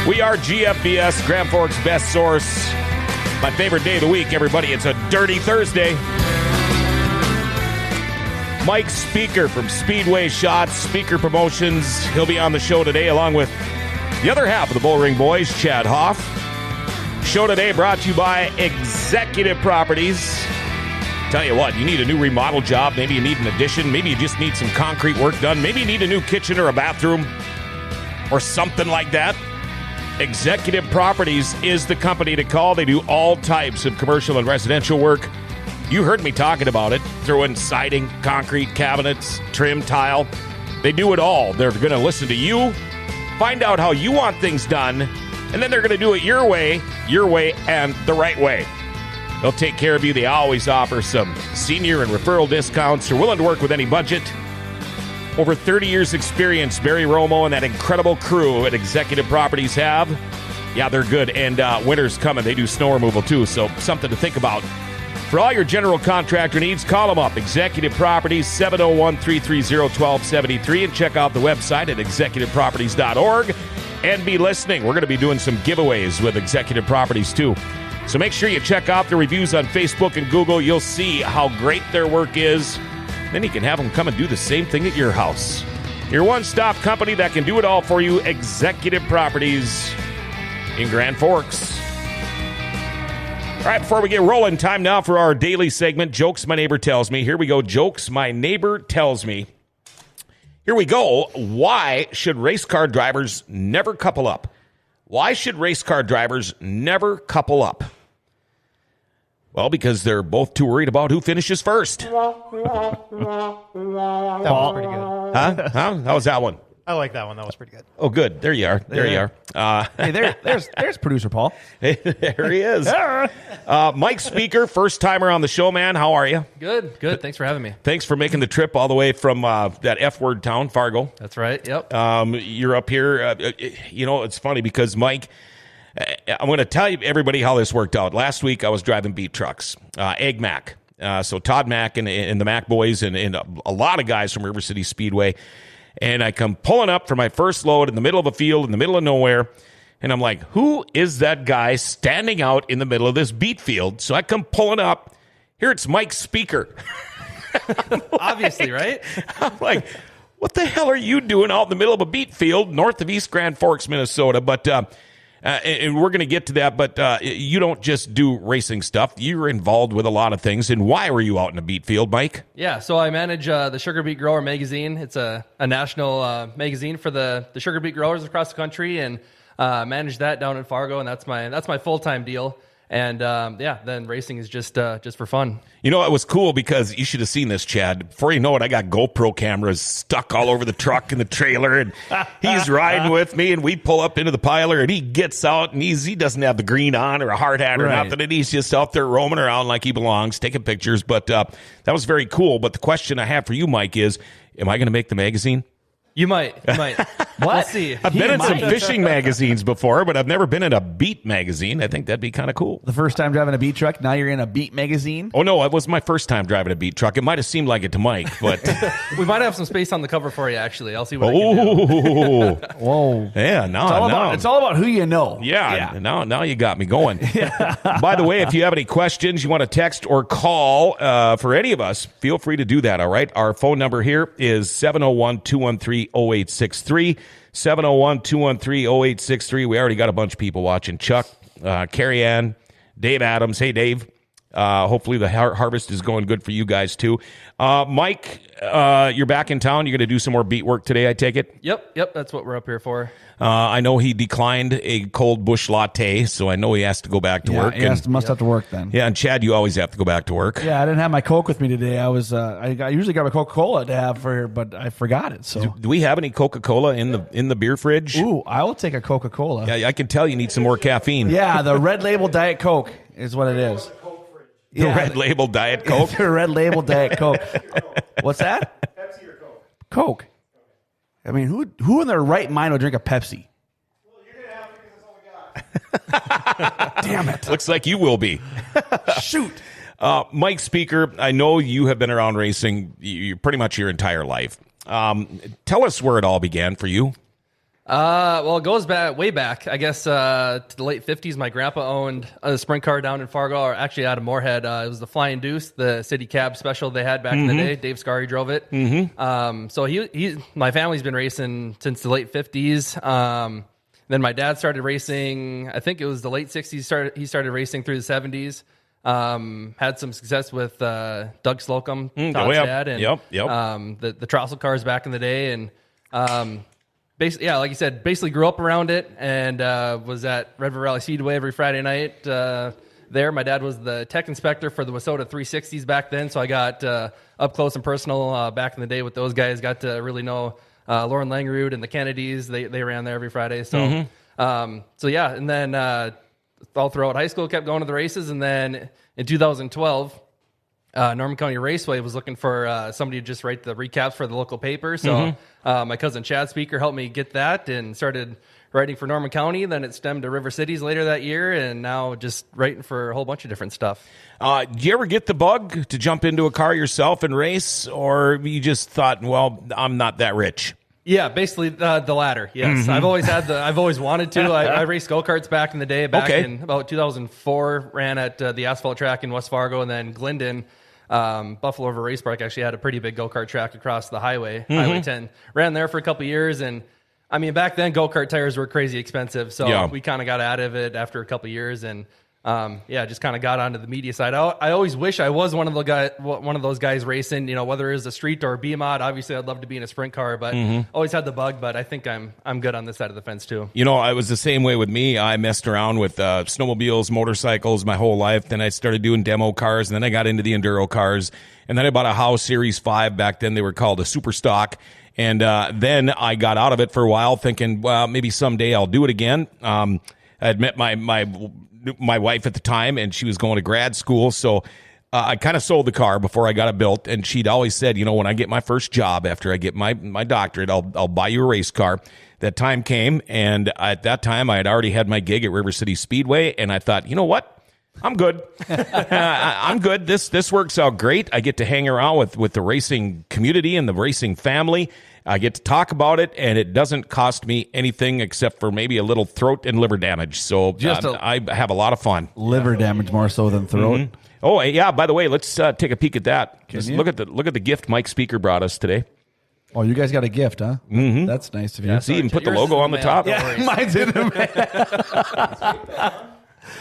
We are GFBS, Grand Forks' best source. My favorite day of the week, everybody. It's a Dirty Thursday. Mike Spieker from Speedway Shots, Speaker Promotions. He'll be on the show today along with the other half of the Bullring Boys, Chad Hoff. Show today brought to you by Executive Properties. Tell you what, you need a new remodel job. Maybe you need an addition. Maybe you just need some concrete work done. Maybe you need a new kitchen or a bathroom or something like that. Executive Properties is the company to call. They do all types of commercial and residential work. You heard me talking about it. Throw in siding, concrete, cabinets, trim, tile. They do it all. They're going to listen to you, find out how you want things done, and then they're going to do it your way, and the right way. They'll take care of you. They always offer some senior and referral discounts. They're willing to work with any budget. Over 30 years experience, Barry Romo and that incredible crew at Executive Properties have. Yeah, they're good. And winter's coming. They do snow removal, too, so something to think about. For all your general contractor needs, call them up. Executive Properties, 701-330-1273. And check out the website at executiveproperties.org. And be listening. We're going to be doing some giveaways with Executive Properties, too. So make sure you check out the reviews on Facebook and Google. You'll see how great their work is. Then you can have them come and do the same thing at your house. Your one-stop company that can do it all for you, Executive Properties in Grand Forks. All right, before we get rolling, time now for our daily segment, Jokes My Neighbor Tells Me. Here we go, Jokes My Neighbor Tells Me. Here we go. Why should race car drivers never couple up? Why should race car drivers never couple up? Well, because they're both too worried about who finishes first. That was pretty good. Huh? How was that one? I like that one. That was pretty good. Oh, good. There you are. There you are. Hey, there's producer Paul. Hey, there he is. Mike Spieker, first timer on the show, man. How are you? Good. Thanks for having me. Thanks for making the trip all the way from that F-word town, Fargo. That's right. Yep. You're up here. It's funny because, Mike, I'm going to tell you everybody how this worked out. Last week, I was driving beat trucks, Egg Mac. So Todd Mack and the Mack boys and a lot of guys from River City Speedway. And I come pulling up for my first load in the middle of a field, in the middle of nowhere. And I'm like, who is that guy standing out in the middle of this beet field? So I come pulling up. Here it's Mike Spieker. Obviously, right? I'm like, what the hell are you doing out in the middle of a beet field north of East Grand Forks, Minnesota? But and we're going to get to that. But you don't just do racing stuff. You're involved with a lot of things. And why were you out in a beet field, Mike? Yeah, so I manage the Sugar Beet Grower magazine. It's a national magazine for the sugar beet growers across the country, and manage that down in Fargo. And that's my full-time deal. And then racing is just for fun. You know, it was cool because you should have seen this, Chad. Before you know it, I got GoPro cameras stuck all over the truck and the trailer, and he's riding with me, and we pull up into the piler, and he gets out, and he doesn't have the green on or a hard hat or nothing, and he's just out there roaming around like he belongs, taking pictures. But that was very cool. But the question I have for you, Mike, is, am I going to make the magazine? You might. What? Let's see. I've been in some fishing magazines before, but I've never been in a beet magazine. I think that'd be kind of cool. The first time driving a beat truck, now you're in a beat magazine? Oh, no, it was my first time driving a beat truck. It might have seemed like it to Mike, but... We might have some space on the cover for you, actually. I'll see what I can do. Whoa. Yeah, it's all about who you know. Yeah. Now you got me going. By the way, if you have any questions, you want to text or call for any of us, feel free to do that, all right? Our phone number here is 701-213-0863. 701-213-0863. We already got a bunch of people watching. Chuck, Carrie Ann, Dave Adams. Hey, Dave. Hopefully the harvest is going good for you guys, too. Mike, you're back in town. You're going to do some more beat work today, I take it? Yep. That's what we're up here for. I know he declined a cold bush latte, so I know he has to go back to work. He must have to work then. Yeah, and Chad, you always have to go back to work. Yeah, I didn't have my Coke with me today. I usually got my Coca-Cola to have for here, but I forgot it. So do we have any Coca-Cola in the beer fridge? Ooh, I will take a Coca-Cola. Yeah, I can tell you need some more caffeine. Yeah, the Red Label Diet Coke is what it is. The Red Label Diet Coke? The Red Label Diet Coke. What's that? Pepsi or Coke? Coke. I mean, who in their right mind would drink a Pepsi? Well, you're going to have to because that's all we got. Damn it. Looks like you will be. Shoot. Mike Spieker, I know you have been around racing pretty much your entire life. Tell us where it all began for you. Well, it goes back way back. I guess to the late 50s. My grandpa owned a sprint car down in Fargo, or actually out of Moorhead. It was the Flying Deuce, the city cab special they had back in the day. Dave Scarry drove it. So my family's been racing since the late 50s. Then my dad started racing. I think it was the late 60s. He started racing through the 70s. Had some success with Doug Slocum, Todd's dad, and the Trossel cars back in the day, and basically, yeah, like you said, basically grew up around it, and was at Red River Valley Speedway every Friday night. There, my dad was the tech inspector for the Wissota 360s back then, so I got up close and personal back in the day with those guys. Got to really know Lauren Langerud and the Kennedys. They ran there every Friday, so yeah, and then all throughout high school, kept going to the races, and then in 2012. Norman County Raceway was looking for somebody to just write the recaps for the local paper. So my cousin Chad Spieker helped me get that and started writing for Norman County. Then it stemmed to River Cities later that year, and now just writing for a whole bunch of different stuff. Did you ever get the bug to jump into a car yourself and race, or you just thought, well, I'm not that rich? Yeah, basically the latter. Yes, I've always wanted to. I raced go-karts back in the day. Back in about 2004, ran at the asphalt track in West Fargo, and then Glendon. Buffalo River Race Park actually had a pretty big go-kart track across the highway, Highway 10. Ran there for a couple years, and I mean, back then go-kart tires were crazy expensive, so we kind of got out of it after a couple years, and just kind of got onto the media side. I always wish I was one of those guys racing, whether it was a street or a B-mod. Obviously, I'd love to be in a sprint car, but always had the bug. But I think I'm good on this side of the fence too. It was the same way with me. I messed around with snowmobiles, motorcycles my whole life. Then I started doing demo cars, and then I got into the enduro cars, and then I bought a House Series 5. Back then, they were called a Super Stock. And then I got out of it for a while, thinking, well, maybe someday I'll do it again. I had met my wife at the time, and she was going to grad school, so I kind of sold the car before I got it built, and she'd always said, when I get my first job after I get my doctorate, I'll buy you a race car. That time came, and at that time, I had already had my gig at River City Speedway, and I thought, you know what? I'm good. I'm good. This works out great. I get to hang around with the racing community and the racing family. I get to talk about it, and it doesn't cost me anything except for maybe a little throat and liver damage. So I have a lot of fun. Liver damage more so than throat. Oh, yeah. By the way, let's take a peek at that. Just look at the gift Mike Spieker brought us today. Oh, you guys got a gift, huh? Mm-hmm. That's nice of you. Yeah, see, even put the logo on the top. Yeah, mine's in the mail.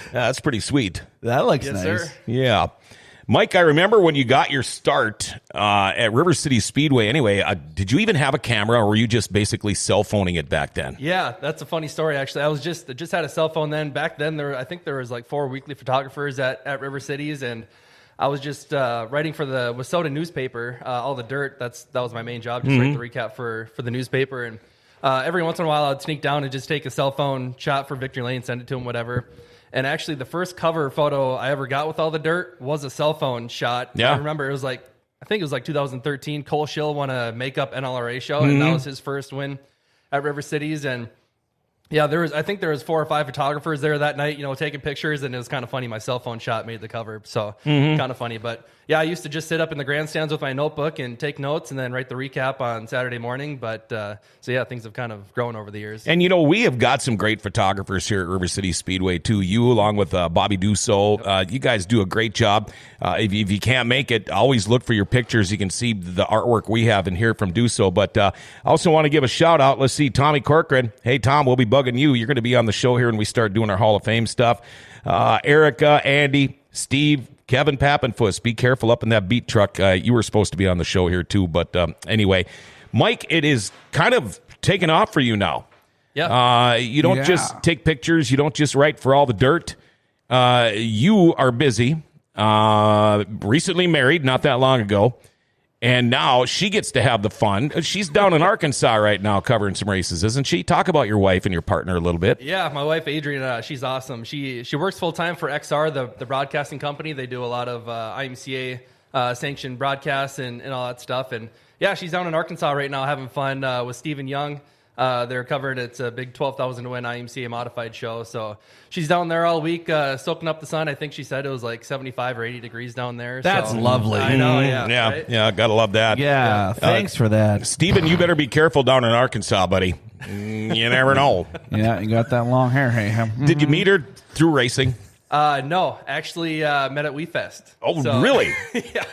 Yeah, that's pretty sweet. That looks nice. Sir. Yeah. Mike, I remember when you got your start at River City Speedway. Anyway, did you even have a camera, or were you just basically cell phoning it back then? Yeah, that's a funny story, actually. I was just had a cell phone then. Back then, I think there was like 4 weekly photographers at River Cities, and I was just writing for the Wissota newspaper, all the dirt. That was my main job, just write the recap for the newspaper. And every once in a while, I'd sneak down and just take a cell phone shot for Victory Lane, send it to him, whatever. And actually, the first cover photo I ever got with all the dirt was a cell phone shot. Yeah. I remember I think it was like 2013. Cole Schill won a makeup NLRA show, and that was his first win at River Cities. And yeah, I think there was 4 or 5 photographers there that night, taking pictures, and it was kind of funny. My cell phone shot made the cover, so kind of funny. But yeah, I used to just sit up in the grandstands with my notebook and take notes, and then write the recap on Saturday morning. But so yeah, things have kind of grown over the years. And we have got some great photographers here at River City Speedway too. You, along with Bobby Dussault, you guys do a great job. If you can't make it, always look for your pictures. You can see the artwork we have and hear from Dussault. But I also want to give a shout out. Let's see, Tommy Corcoran. Hey, Tom, we'll be bugging you. You're going to be on the show here when we start doing our Hall of Fame stuff. Erica, Andy, Steve, Kevin Pappenfuss, be careful up in that beat truck. You were supposed to be on the show here too, but anyway, Mike, it is kind of taken off for you now. Yeah. You don't just take pictures. You don't just write for all the dirt. You are busy. Recently married, not that long ago, and now she gets to have the fun. She's down in Arkansas right now covering some races, isn't she? Talk about your wife and your partner a little bit. Yeah, my wife, Adrian, she's awesome. She works full-time for XR, the broadcasting company. They do a lot of IMCA sanctioned broadcasts and all that stuff. And yeah, she's down in Arkansas right now having fun with Stephen Young. They're covered. It's a big 12,000 to win IMCA modified show. So she's down there all week, soaking up the sun. I think she said it was like 75 or 80 degrees down there. That's lovely. I know, yeah. Yeah, right? yeah, gotta love that. Yeah, thanks for that. Steven, you better be careful down in Arkansas, buddy. You never know. Yeah, you got that long hair. Hey, Did you meet her through racing? No, actually met at WeFest. Oh, So- really? Yeah.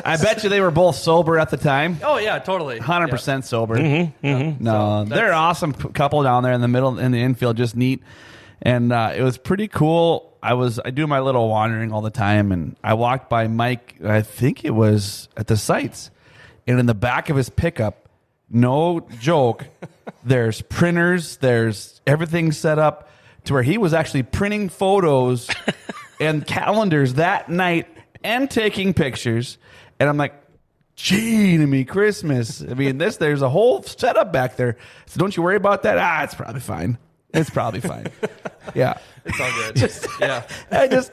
I bet you they were both sober at the time. Oh, yeah, totally. 100% sober. Mm-hmm, No, So they're an awesome couple down there in the middle, in the infield, just neat. And it was pretty cool. I do my little wandering all the time, and I walked by Mike, I think it was at the sites, and in the back of his pickup, no joke, there's printers, there's everything set up to where he was actually printing photos and calendars that night and taking pictures. And I'm like, gee, to me, Christmas. I mean, there's a whole setup back there. So don't you worry about that. It's probably fine. It's probably fine. Yeah. It's all good. Yeah.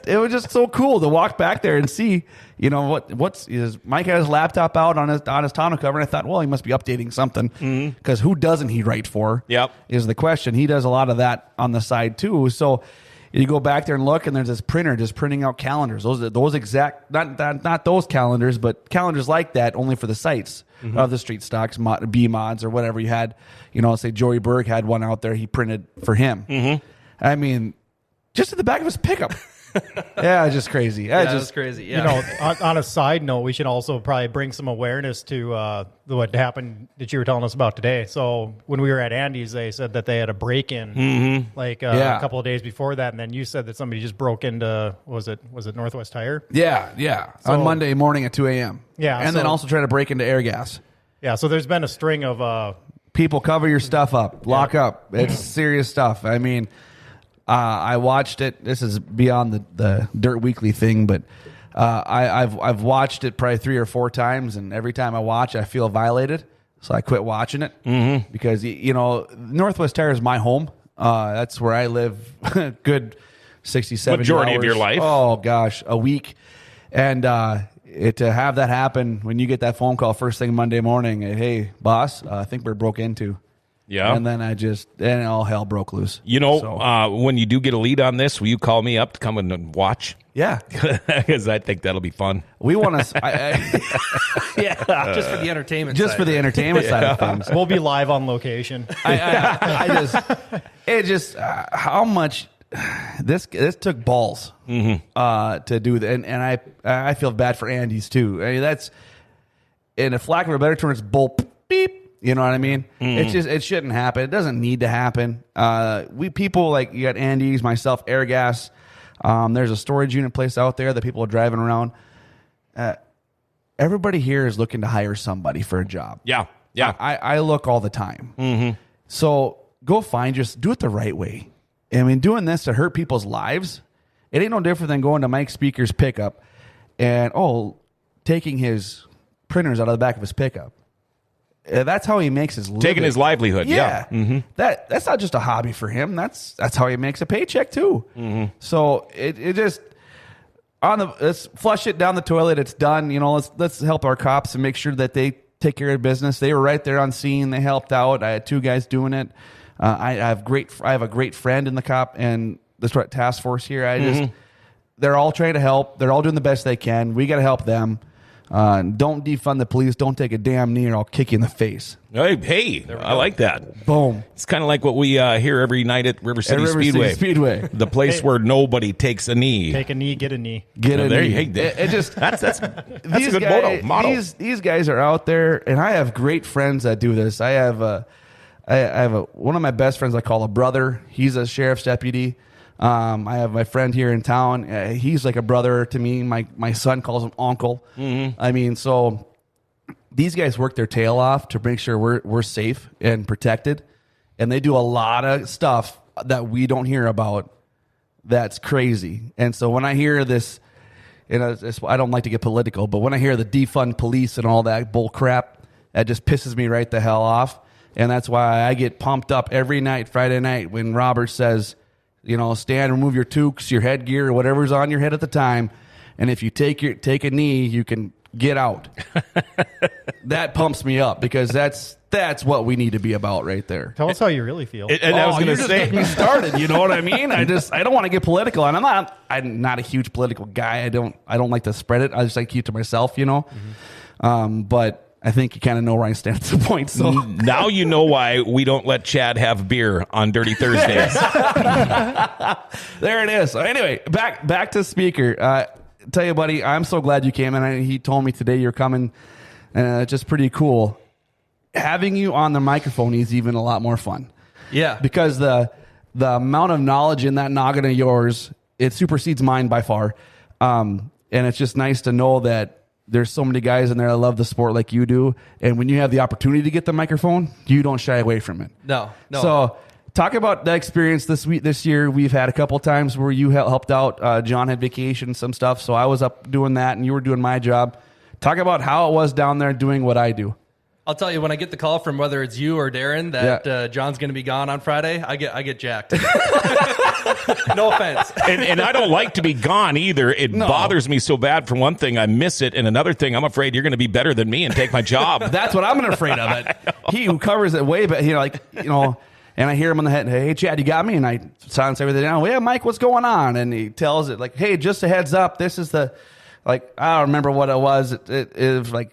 It was just so cool to walk back there and see, Mike had his laptop out on his tonneau cover, and I thought, well, he must be updating something, because who doesn't he write for? Yep. Is the question. He does a lot of that on the side too. So you go back there and look, and there's this printer just printing out calendars. Those exact, not those calendars, but calendars like that, only for the sites of the street stocks, B mods or whatever you had. Say Joey Berg had one out there he printed for him. I mean, just at the back of his pickup. Yeah, it's just crazy. Yeah, that's crazy. Yeah. On a side note, we should also probably bring some awareness to what happened that you were telling us about today. So when we were at Andy's, they said that they had a break-in a couple of days before that, and then you said that somebody just broke into was it Northwest Tire? Yeah. On Monday morning at 2 a.m. Yeah, and then also try to break into Air Gas. Yeah, so there's been a string of People, cover your stuff up, lock up. It's serious stuff. I mean, I watched it. This is beyond the Dirt Weekly thing, but I've watched it probably 3 or 4 times, and every time I watch, I feel violated. So I quit watching it because Northwest Tire is my home. That's where I live. Good 60, 70 Majority hours. of your life. Oh gosh, a week, and to have that happen when you get that phone call first thing Monday morning. Hey, boss, I think we're broke into. Yeah. And then all hell broke loose. When you do get a lead on this, will you call me up to come and watch? Yeah. Because I think that'll be fun. We want to. Yeah. Just for the entertainment Just side, for the right? entertainment side of things. we'll be live on location. How much this took balls to do that, and I feel bad for Andy's too. I mean, that's in a lack of a better term, it's bull beep. You know what I mean? It shouldn't happen. It doesn't need to happen. We people like you got Andy's, myself, Air Gas. There's a storage unit place out there that people are driving around. Everybody here is looking to hire somebody for a job. Yeah. I look all the time. So go do it the right way. I mean, doing this to hurt people's lives, it ain't no different than going to Mike Speaker's pickup and taking his printers out of the back of his pickup. That's how he makes his living. Taking his livelihood. Yeah. That's not just a hobby for him. That's how he makes a paycheck too. So it just let's flush it down the toilet. It's done. Let's help our cops and make sure that they take care of business. They were right there on scene. They helped out. I had 2 guys doing it. I have a great friend in the cop and the task force here. They're all trying to help. They're all doing the best they can. We got to help them. Don't defund the police. Don't take a damn knee or I'll kick you in the face. Hey, I like that. Boom. It's kind of like what we hear every night at River City Speedway. The place where nobody takes a knee. Take a knee, get a knee. Get a knee. It just that's a good motto. These guys are out there, and I have great friends that do this. I have one of my best friends I call a brother. He's a sheriff's deputy. I have my friend here in town. He's like a brother to me. My son calls him uncle. I mean, so these guys work their tail off to make sure we're safe and protected, and they do a lot of stuff that we don't hear about. That's crazy. And so when I hear this, I don't like to get political, but when I hear the defund police and all that bull crap, that just pisses me right the hell off. And that's why I get pumped up every night, Friday night, when Robert says, stand, remove your toques, your headgear, or whatever's on your head at the time. And if you take a knee, you can get out. That pumps me up because that's what we need to be about right there. Tell us how you really feel. And I was going to say, getting me started. You know what I mean? I don't want to get political, and I'm not a huge political guy. I don't like to spread it. I just like to keep it to myself. You know, but I think you kind of know where I stand at the point. So now you know why we don't let Chad have beer on Dirty Thursdays. There it is. So anyway, back to Speaker. Tell you, buddy, I'm so glad you came, and he told me today you're coming. Just pretty cool. Having you on the microphone is even a lot more fun. Yeah, because the amount of knowledge in that noggin of yours, it supersedes mine by far. And it's just nice to know that there's so many guys in there that love the sport like you do. And when you have the opportunity to get the microphone, you don't shy away from it. No. So talk about the experience this year. We've had a couple of times where you helped out. John had vacation, some stuff. So I was up doing that and you were doing my job. Talk about how it was down there doing what I do. I'll tell you, when I get the call from whether it's you or Darren that John's going to be gone on Friday, I get jacked. No offense. And I don't like to be gone either. It bothers me so bad. For one thing, I miss it. And another thing, I'm afraid you're going to be better than me and take my job. That's what I'm afraid of it. He who covers it way better, and I hear him on the head, hey, Chad, you got me? And I silence everything down. Well, yeah, Mike, what's going on? And he tells it like, hey, just a heads up. This is I don't remember what it was. It was like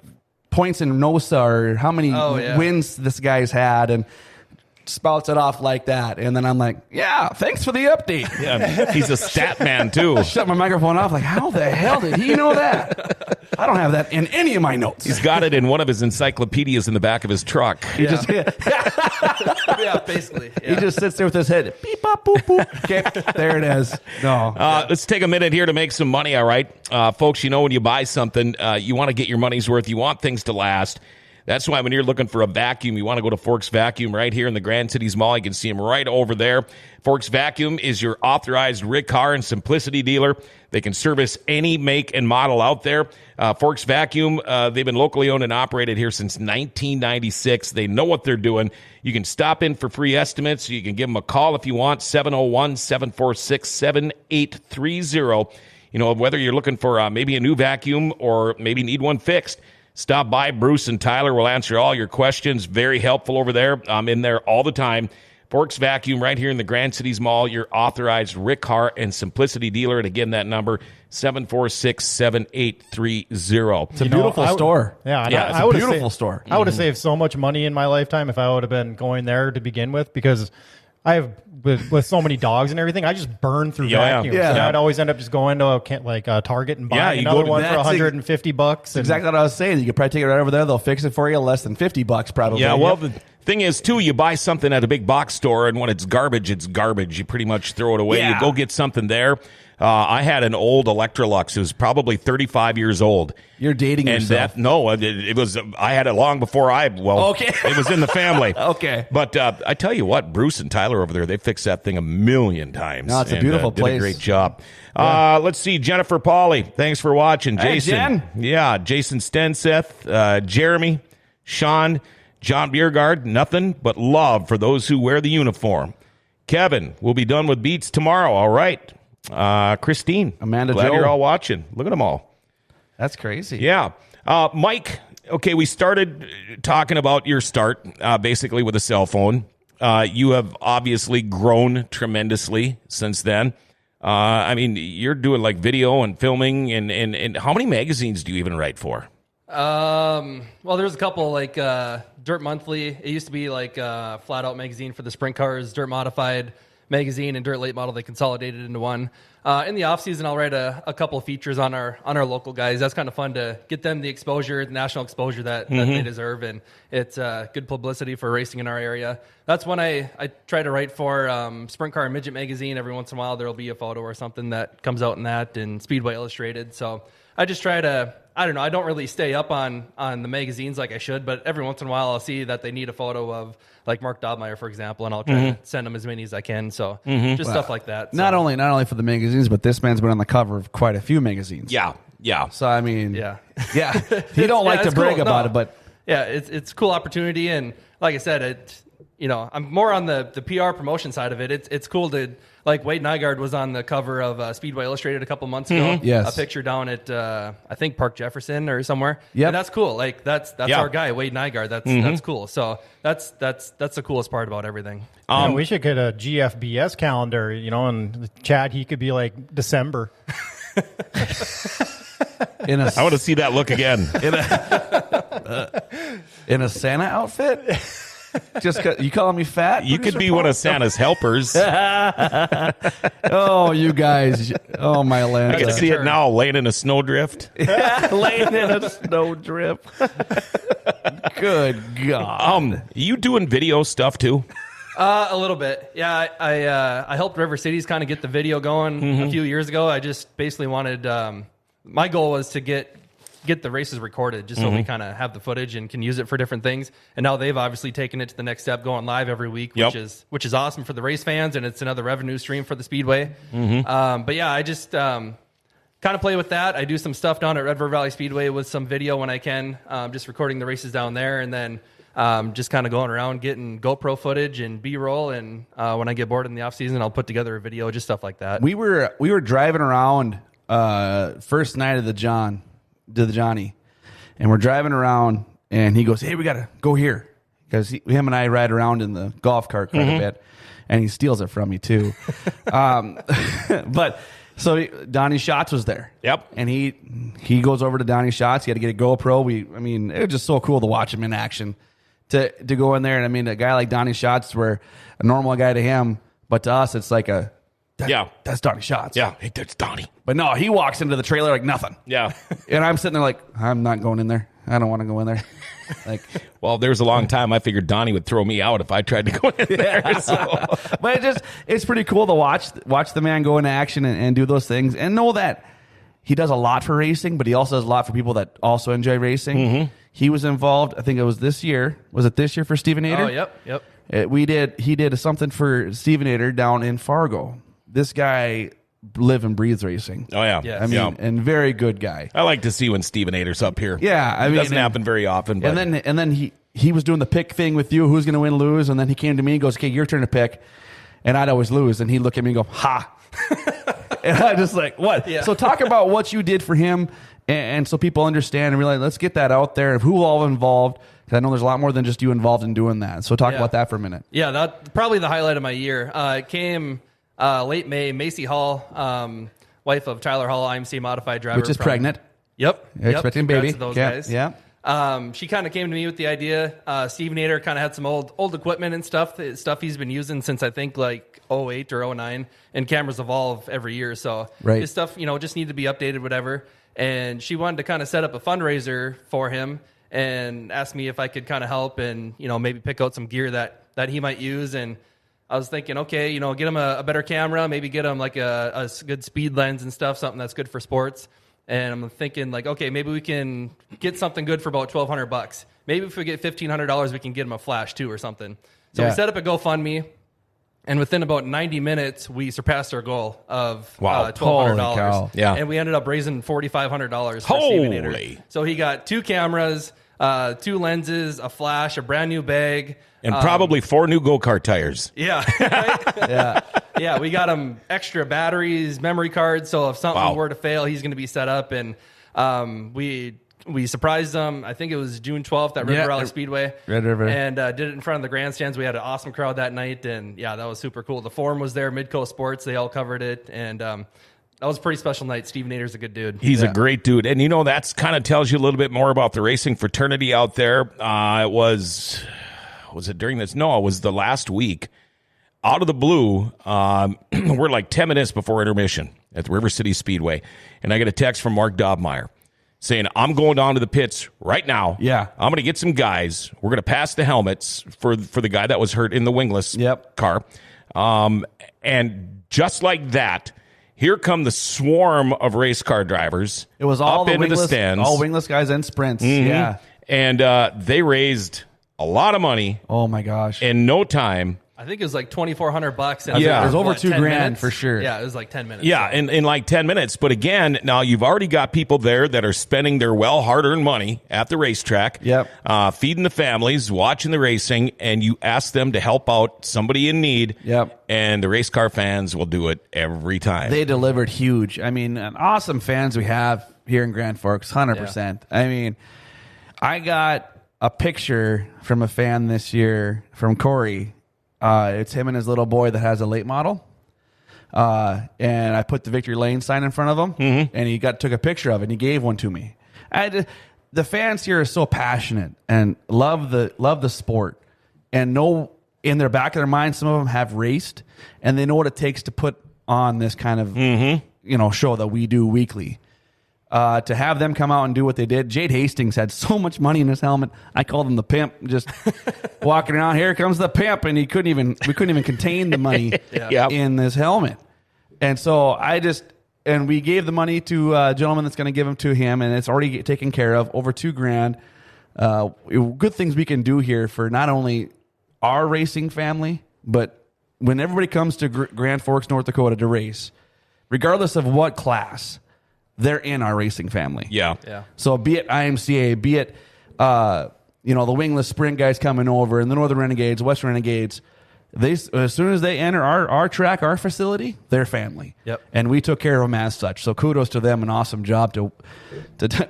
points in NOSA or how many wins this guy's had, and spouts it off like that. And then I'm like, yeah, thanks for the update. Yeah, he's a stat man too. Shut my microphone off. Like, how the hell did he know that? I don't have that in any of my notes. He's got it in one of his encyclopedias in the back of his truck. He just basically. Yeah. He just sits there with his head. Beep, bop, boop, boop. Okay, there it is. No. Let's take a minute here to make some money, all right? Folks, when you buy something, you want to get your money's worth. You want things to last. That's why when you're looking for a vacuum, you want to go to Forks Vacuum right here in the Grand Cities Mall. You can see them right over there. Forks Vacuum is your authorized Rick Car and Simplicity dealer. They can service any make and model out there. Forks Vacuum, they've been locally owned and operated here since 1996. They know what they're doing. You can stop in for free estimates. You can give them a call if you want, 701-746-7830. Whether you're looking for maybe a new vacuum or maybe need one fixed. Stop by. Bruce and Tyler will answer all your questions. Very helpful over there. I'm in there all the time. Forks Vacuum right here in the Grand Cities Mall, your authorized Rick Car and Simplicity dealer. And again, that number, 746-7830. It's a beautiful store. Yeah, it's a beautiful store. I would have saved so much money in my lifetime if I would have been going there to begin with, because I have, with so many dogs and everything, I just burn through vacuums. Yeah. And I'd always end up just going to a Target and buying another one for $150. That's exactly what I was saying. You could probably take it right over there. They'll fix it for you less than $50 probably. Yeah, well, the thing is, too, you buy something at a big box store, and when it's garbage, it's garbage. You pretty much throw it away. Yeah. You go get something there. I had an old Electrolux. It was probably 35 years old. You're dating yourself. It was. I had it long before okay. It was in the family. Okay. But I tell you what, Bruce and Tyler over there, they fixed that thing a million times. No, it's a beautiful place. Did a great job. Yeah. Let's see, Jennifer Pauley, thanks for watching. Hey, Jason. Jen. Yeah, Jason Stenseth, Jeremy, Sean, John Biergard, nothing but love for those who wear the uniform. Kevin, we'll be done with beats tomorrow. All right. Christine, Amanda, glad Joe. you're all watching. Look at them all. That's crazy. Yeah. Mike, okay, we started talking about your start basically with a cell phone. You have obviously grown tremendously since then. You're doing like video and filming, and how many magazines do you even write for? Well, there's a couple, like Dirt Monthly. It used to be like Flat Out magazine for the sprint cars, Dirt Modified magazine, and Dirt Late Model. They consolidated into one. In the off season, I'll write a couple of features on our local guys. That's kind of fun to get them the exposure, the national exposure that they deserve, and it's good publicity for racing in our area. That's when I try to write for Sprint Car and Midget magazine. Every once in a while, there'll be a photo or something that comes out in that, and Speedway Illustrated. So I just try to, I don't know, I don't really stay up on the magazines like I should, but every once in a while I'll see that they need a photo of like Mark Dobmeyer, for example, and I'll try to send them as many as I can. So just stuff like that. So. Not only for the magazines, but this man's been on the cover of quite a few magazines. Yeah. So I mean, yeah. He don't like to brag about it, but yeah, it's a cool opportunity, and like I said, I'm more on the PR promotion side of it. It's cool to, like, Wade Nygaard was on the cover of Speedway Illustrated a couple months ago. Yes. A picture down at I think Park Jefferson or somewhere. Yep. And that's cool. Like that's our guy, Wade Nygaard. That's cool. So that's the coolest part about everything. We should get a GFBS calendar, and Chad, he could be like December. I want to see that look again. In a Santa outfit? Just you calling me fat? You could be one of Santa's helpers. Oh, you guys. Oh, my land. I can see it now, laying in a snowdrift. Laying in a snowdrift. Good God. You doing video stuff too? A little bit. Yeah, I helped River Cities kind of get the video going a few years ago. I just basically wanted, my goal was to get the races recorded just so we kind of have the footage and can use it for different things. And now they've obviously taken it to the next step, going live every week, which is awesome for the race fans, and it's another revenue stream for the Speedway. But yeah, I just kind of play with that. I do some stuff down at Red River Valley Speedway with some video when I can, just recording the races down there, and then just kind of going around getting GoPro footage and B-roll. And when I get bored in the off season, I'll put together a video, just stuff like that. We were driving around first night of the Johnny, and we're driving around, and he goes, "Hey, we gotta go here," because him and I ride around in the golf cart quite a bit, and he steals it from me too. But so Donnie Shots was there. Yep. And he goes over to Donnie Shots. He had to get a GoPro. It was just so cool to watch him in action, to go in there. And I mean, a guy like Donnie Shots, were a normal guy to him, but to us, it's like that's Donnie Shots. Yeah, hey, that's Donnie. But no, he walks into the trailer like nothing. Yeah. And I'm sitting there like, I'm not going in there. I don't want to go in there. Like, well, there was a long time I figured Donnie would throw me out if I tried to go in there. So. But it's pretty cool to watch the man go into action and do those things, and know that he does a lot for racing, but he also does a lot for people that also enjoy racing. He was involved, I think it was this year. Was it this year for Steven Ader? Oh, yep. He did something for Steven Ader down in Fargo. This guy lives and breathes racing. Oh, yeah. Yes. I mean, and very good guy. I like to see when Steven Ader's up here. Yeah. It doesn't happen very often. But. And then he was doing the pick thing with you, who's going to win, lose, and then he came to me and goes, "Okay, your turn to pick," and I'd always lose, and he'd look at me and go, "Ha!" And I just like, what? Yeah. So talk about what you did for him, and so people understand and realize, let's get that out there of who all involved. Because I know there's a lot more than just you involved in doing that. So talk about that for a minute. Yeah, that's probably the highlight of my year. It came late May. Macy Hall, wife of Tyler Hall, IMC modified driver, Which is pregnant. Yep. Expecting baby. To those yeah, guys. Yeah. She kind of came to me with the idea. Steven Ader kind of had some old equipment and stuff he's been using since I think like 08 or 09, and cameras evolve every year. So his stuff, just needed to be updated, whatever. And she wanted to kind of set up a fundraiser for him and asked me if I could kind of help and, maybe pick out some gear that he might use. And I was thinking, okay, get him a better camera, maybe get him like a good speed lens and stuff, something that's good for sports. And I'm thinking like, okay, maybe we can get something good for about $1,200. Maybe if we get $1,500, we can get him a flash too or something. So we set up a GoFundMe, and within about 90 minutes, we surpassed our goal of $1,200. Yeah. And we ended up raising $4,500 for Steven Ader. So he got 2 cameras, 2 lenses, a flash, a brand new bag. And probably 4 new go-kart tires. Yeah. Yeah, we got him extra batteries, memory cards, so if something were to fail, he's going to be set up. And we surprised him. I think it was June 12th at River Valley Speedway. Red River. And did it in front of the grandstands. We had an awesome crowd that night, and yeah, that was super cool. The forum was there, Midcoast Sports, they all covered it, and that was a pretty special night. Steven Ader's a good dude. He's a great dude. And, that's kind of tells you a little bit more about the racing fraternity out there. It was it during this? No, it was the last week. Out of the blue, we're like 10 minutes before intermission at the River City Speedway, and I get a text from Mark Dobmeyer saying, "I'm going down to the pits right now. Yeah. I'm going to get some guys. We're going to pass the helmets for the guy that was hurt in the wingless car." And just like that, here come the swarm of race car drivers. It was all up into the stands, all wingless guys and sprints. Yeah. And they raised a lot of money. Oh my gosh. In no time. I think it was like $2,400. And Yeah. It was over what, 2 10 grand minutes? for sure. Yeah, it was like 10 minutes. Yeah, so. in like 10 minutes. But again, now you've already got people there that are spending their hard-earned money at the racetrack, feeding the families, watching the racing, and you ask them to help out somebody in need, and the race car fans will do it every time. They delivered huge. I mean, awesome fans we have here in Grand Forks, 100%. I mean, I got a picture from a fan this year from Corey. It's him and his little boy that has a late model. And I put the Victory Lane sign in front of him, and he took a picture of it, and he gave one to me. The fans here are so passionate and love the sport, and know in their back of their mind, some of them have raced, and they know what it takes to put on this kind of show that we do weekly. To have them come out and do what they did. Jade Hastings had so much money in his helmet. I called him the pimp. Just walking around, here comes the pimp, and we couldn't even contain the money in this helmet. And so we gave the money to a gentleman that's going to give them to him, and it's already taken care of. Over $2 grand. Good things we can do here for not only our racing family, but when everybody comes to Grand Forks, North Dakota to race, regardless of what class, they're in our racing family. Yeah. So be it IMCA, be it the wingless sprint guys coming over, and the Northern Renegades, Western Renegades, as soon as they enter our track, our facility, they're family. Yep. And we took care of them as such. So kudos to them. An awesome job to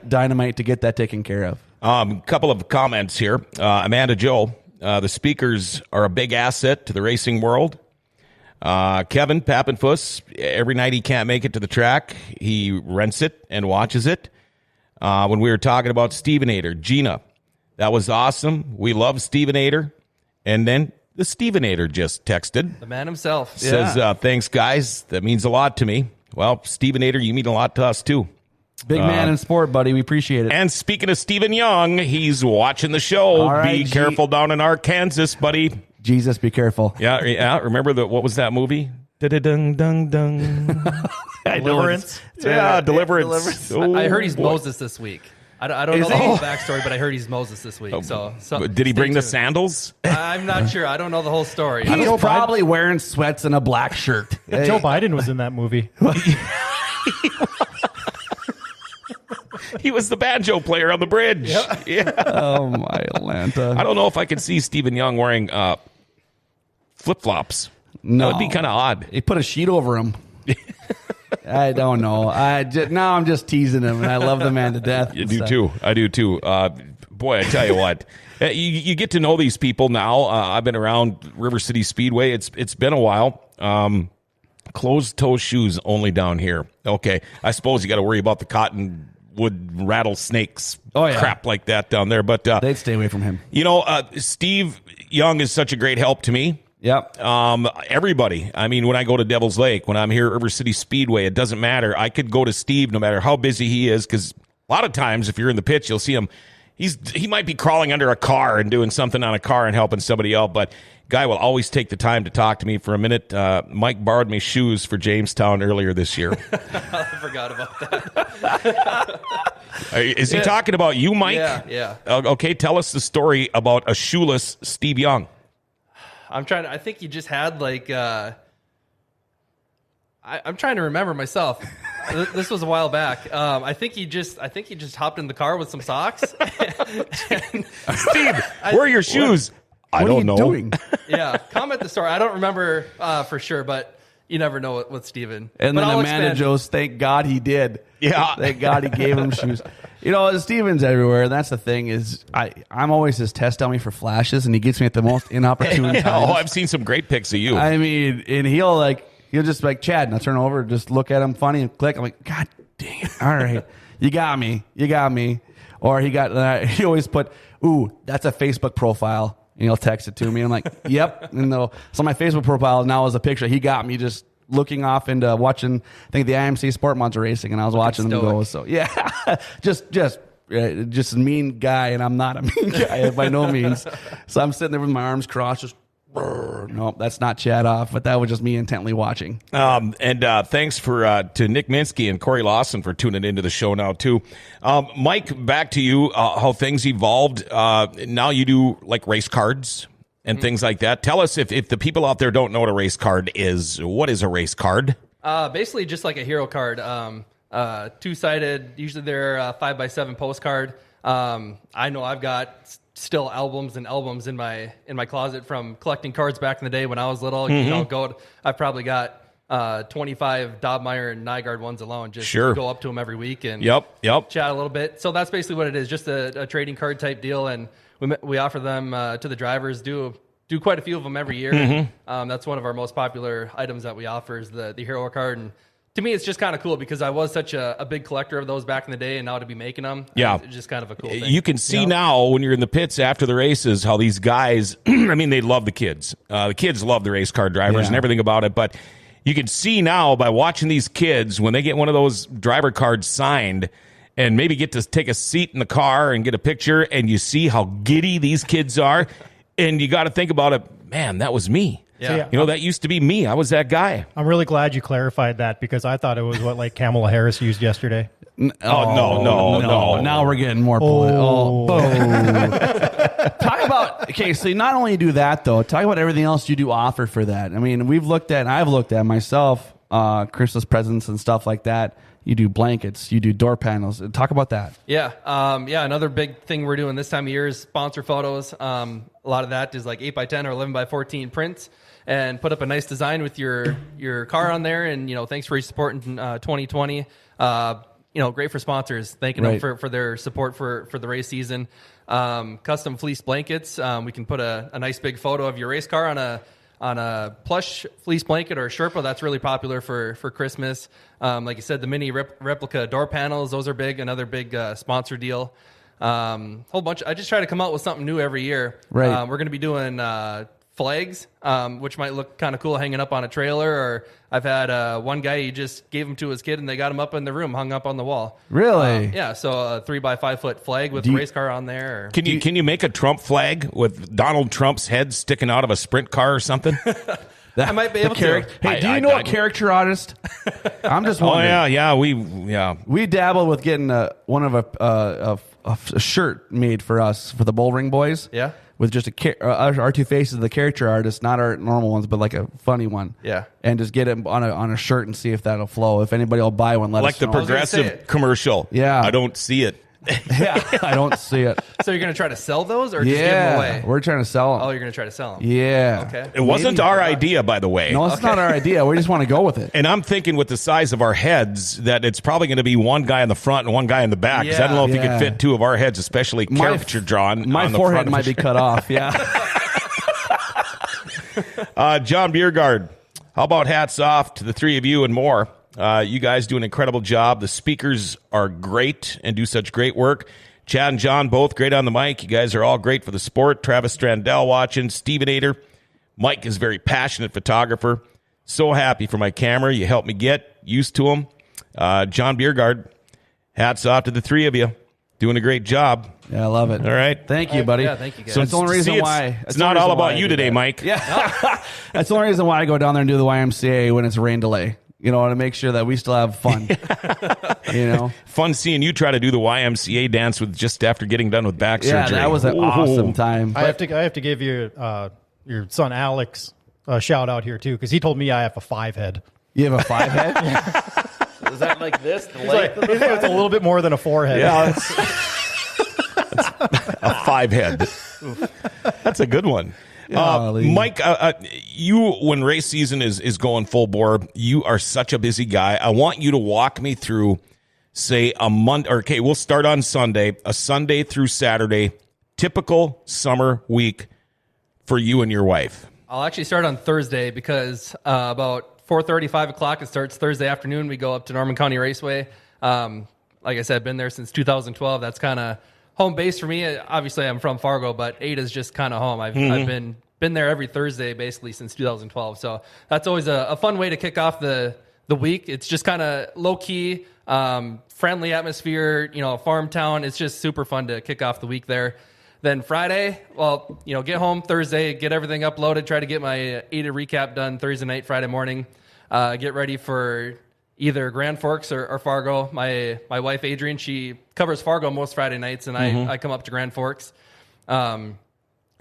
Dynamite to get that taken care of. Couple of comments here. Amanda Joe, the speakers are a big asset to the racing world. Kevin Pappenfuss, every night he can't make it to the track, he rents it and watches it. When we were talking about Stevenator, Gina, that was awesome. We love Stevenator. And then the Stevenator just texted. The man himself. Says, thanks, guys. That means a lot to me. Well, Stevenator, you mean a lot to us, too. Big man in sport, buddy. We appreciate it. And speaking of Stephen Young, he's watching the show. All right, Be careful down in Arkansas, buddy. Jesus, be careful. Yeah. Remember what was that movie? Deliverance. Yeah, Deliverance. I heard he's Moses this week. I don't know the whole backstory, but I heard he's Moses this week. So did he bring the sandals? I'm not sure. I don't know the whole story. He's probably wearing sweats and a black shirt. Joe Biden was in that movie. He was the banjo player on the bridge. Yep. Yeah. Oh, my Atlanta. I don't know if I could see Stephen Young wearing flip-flops. No. That would be kind of odd. He put a sheet over him. I don't know. Now I'm just teasing him, and I love the man to death. You do too. I do too. Boy, I tell you what, you get to know these people now. I've been around River City Speedway. It's been a while. Closed-toe shoes only down here. Okay, I suppose you got to worry about the cottonwood rattlesnakes, crap like that down there. But they'd stay away from him. Steve Young is such a great help to me. Yep. Everybody. I mean, when I go to Devil's Lake, when I'm here at River City Speedway, it doesn't matter. I could go to Steve no matter how busy he is, because a lot of times if you're in the pits, you'll see him. He might be crawling under a car and doing something on a car and helping somebody out, but guy will always take the time to talk to me for a minute. Mike borrowed me shoes for Jamestown earlier this year. I forgot about that. Is he talking about you, Mike? Yeah. Okay, tell us the story about a shoeless Steve Young. I think he just had like, I'm trying to remember myself. This was a while back. I think he just hopped in the car with some socks. Steve, where are your shoes? I don't know. Doing? Yeah, comment the story. I don't remember for sure, but you never know with Steven. And but then I'll Amanda expand. Joe's, thank God he did. Yeah. Thank God he gave him shoes. Steven's everywhere. That's the thing is I'm always his test dummy for flashes, and he gets me at the most inopportune times. Oh, I've seen some great pics of you. I mean, and he'll just like, Chad, and I'll turn over, just look at him funny and click. I'm like, God dang it. All right. You got me. Or he always put, ooh, that's a Facebook profile. And he'll text it to me. I'm like, yep. And so my Facebook profile now is a picture. He got me just looking off into watching, I think, the IMC Sport Monster Racing, and I was watching them go. So yeah, just a mean guy, and I'm not a mean guy by no means. So I'm sitting there with my arms crossed, just no, that's not Chad off, but that was just me intently watching. And thanks to Nick Minsky and Corey Lawson for tuning into the show now too. Mike, back to you. How things evolved. Now you do like race cards. and things like that. Tell us if the people out there don't know what a race card is. What is a race card? Basically just like a hero card. Two-sided, usually they're 5x7 postcard. I know I've got still albums and albums in my closet from collecting cards back in the day when I was little. I've probably got 25 Dobmeyer and Nygaard ones alone. Just go up to them every week and chat a little bit. So that's basically what it is, just a trading card type deal. And we offer them to the drivers. Do quite a few of them every year. That's one of our most popular items that we offer is the hero card. And to me, it's just kind of cool because I was such a big collector of those back in the day, and now to be making them, it's just kind of a cool thing. You can see now when you're in the pits after the races how these guys, I mean, they love the kids. The kids love the race car drivers and everything about it, but you can see now by watching these kids when they get one of those driver cards signed and maybe get to take a seat in the car and get a picture, and you see how giddy these kids are, and you got to think about it, man, that was me. Yeah. That used to be me. I was that guy. I'm really glad you clarified that because I thought it was what like Kamala Harris used yesterday. No. Now we're getting more political. Talk about, okay, so you not only do that, though, talk about everything else you do offer for that. I mean, I've looked at myself, Christmas presents and stuff like that. You do blankets, you do door panels. Talk about that. Yeah. Another big thing we're doing this time of year is sponsor photos. A lot of that is like 8x10 or 11x14 prints, and put up a nice design with your car on there. And, thanks for your support in 2020. Great for sponsors, thanking them for their support for the race season. Custom fleece blankets. We can put a nice big photo of your race car on a plush fleece blanket or a Sherpa. That's really popular for Christmas. Like you said, the mini replica door panels, those are big. Another big sponsor deal. Whole bunch. I just try to come out with something new every year. Right. We're going to be doing flags, which might look kind of cool hanging up on a trailer. Or I've had one guy, he just gave them to his kid and they got them up in the room, hung up on the wall. Really? Yeah. So a 3x5 foot flag with the race car on there. Can you make a Trump flag with Donald Trump's head sticking out of a sprint car or something? I might be able to. Hey, do you know a character artist? I'm just wondering. We dabbled with getting one of a shirt made for us for the Bullring Boys. Yeah. With just our two faces of the character artist, not our normal ones, but like a funny one. Yeah. And just get it on a shirt and see if that'll flow. If anybody will buy one, let us know. Like the Progressive commercial. Yeah. I don't see it. Yeah, I don't see it. So you're going to try to sell those or just give them away? We're trying to sell them. Oh, you're going to try to sell them? Yeah. Okay. It wasn't our idea, by the way. No, it's not our idea. We just want to go with it. And I'm thinking with the size of our heads that it's probably going to be one guy in the front and one guy in the back. Because I don't know if you could fit two of our heads, especially caricature drawn. My on the forehead front might be cut off, yeah. John Biergard, how about hats off to the three of you and more? You guys do an incredible job. The speakers are great and do such great work. Chad and John, both great on the mic. You guys are all great for the sport. Travis Strandell watching. Steven Ader. Mike is a very passionate photographer. So happy for my camera. You helped me get used to him. John Biergard, hats off to the three of you. Doing a great job. Yeah, I love it. All right. Thank you, buddy. Yeah, thank you, guys. So that's the only reason why. It's not all about you today, Mike. Yeah. That's the only reason why I go down there and do the YMCA when it's a rain delay. To make sure that we still have fun. Fun seeing you try to do the YMCA dance with just after getting done with back surgery. Yeah, that was an awesome time. I have to give you your son Alex a shout out here too because he told me I have a 5 head. You have a 5 head? Is that like this? The It's a little bit more than a 4 head. Yeah, that's a 5 head. That's a good one. Mike, you, when race season is going full bore, you are such a busy guy. I want you to walk me through, say, a Monday. Okay, we'll start on Sunday, a Sunday through Saturday, typical summer week for you and your wife. I'll actually start on Thursday because about 4:30, 5 o'clock, it starts Thursday afternoon. We go up to Norman County Raceway. Like I said, been there since 2012. That's kind of home base for me. Obviously, I'm from Fargo, but Ada's just kind of home. I've been there every Thursday basically since 2012. So that's always a fun way to kick off the week. It's just kind of low key, friendly atmosphere. Farm town. It's just super fun to kick off the week there. Then Friday, get home Thursday, get everything uploaded, try to get my Ada recap done Thursday night, Friday morning. Get ready for either Grand Forks or Fargo. My wife, Adrian, she covers Fargo most Friday nights, and I come up to Grand Forks.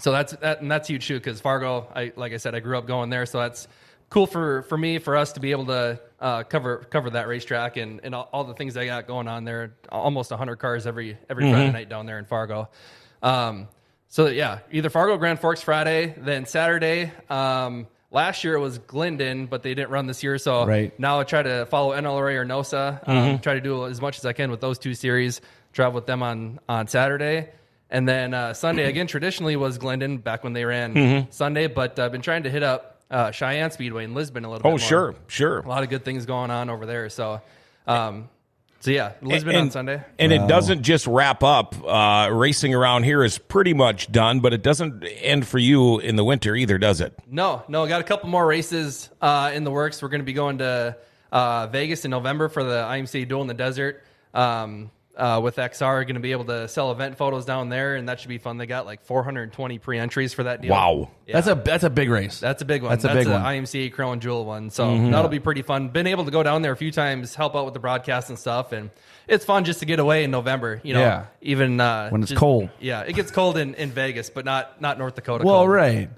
So that's huge too, because Fargo, like I said, I grew up going there, so that's cool for us to be able to cover that racetrack and all the things they got going on there. Almost 100 cars every Friday night down there in Fargo. So yeah, either Fargo, Grand Forks Friday, then Saturday. Last year it was Glendon, but they didn't run this year. So now I try to follow NLRA or NOSA. Try to do as much as I can with those two series. Travel with them on Saturday. And then Sunday, again, traditionally was Glendon back when they ran Sunday. But I've been trying to hit up Cheyenne Speedway in Lisbon a little bit more. Oh, sure. A lot of good things going on over there. So yeah, Lisbon on Sunday. And it doesn't just wrap up. Racing around here is pretty much done, but it doesn't end for you in the winter either, does it? No. Got a couple more races in the works. We're going to be going to Vegas in November for the IMCA Duel in the Desert. With XR, going to be able to sell event photos down there, and that should be fun. They got like 420 pre-entries for that deal. Wow. Yeah. That's a big race. That's a big one. That's a big one. IMCA Crow and Jewel one. So that'll be pretty fun. Been able to go down there a few times, help out with the broadcast and stuff, and it's fun just to get away in November. Even when it's cold. Yeah, it gets cold in Vegas, but not North Dakota. Well, cold. right.